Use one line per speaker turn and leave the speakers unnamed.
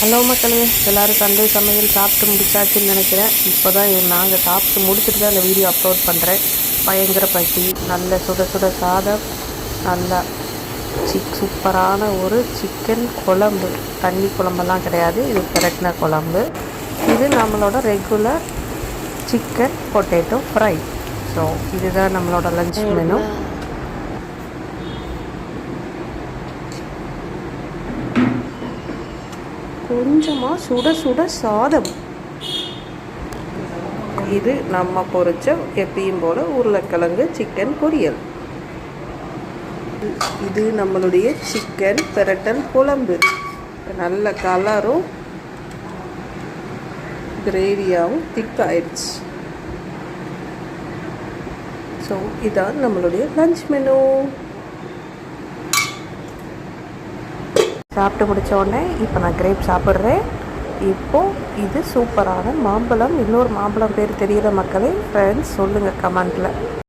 Hello மக்களே, எல்லோரும் Sunday சமையல் சாப்பிட்டு முடிச்சாச்சுன்னு நினைக்கிறேன். இப்போ தான் நாங்கள் சாப்பிட்டு முடிச்சுட்டு தான் இந்த வீடியோ அப்லோட் பண்ணுறேன். பயங்கர பசி, நல்ல சுட சுட சாதம், நல்லா சூப்பரான ஒரு சிக்கன் குழம்பு. தண்ணி குழம்பெல்லாம் கிடையாது, இது பிரட்டின குழம்பு. இது நம்மளோட regular chicken potato fry. So இதுதான் நம்மளோட லஞ்ச் மெனு. கொஞ்சமாக சுட சுட சாதம். இது நம்ம பொரிச்ச எப்பயும் போல் உருளைக்கிழங்கு சிக்கன் பொரியல். இது நம்மளுடைய சிக்கன் பிரட்டல் குழம்பு. நல்ல கலரும் கிரேவியாகவும் திக்காயிடுச்சு. ஸோ இதான் நம்மளுடைய லஞ்ச் மெனு. சாப்பிட்டு முடித்த உடனே இப்போ நான் கிரேப் சாப்பிட்றேன். இப்போது இது சூப்பரான மாம்பழம். இன்னொரு மாம்பழம் பேர் தெரியல மக்களே. ஃப்ரெண்ட்ஸ் சொல்லுங்கள் கமெண்ட்டில்.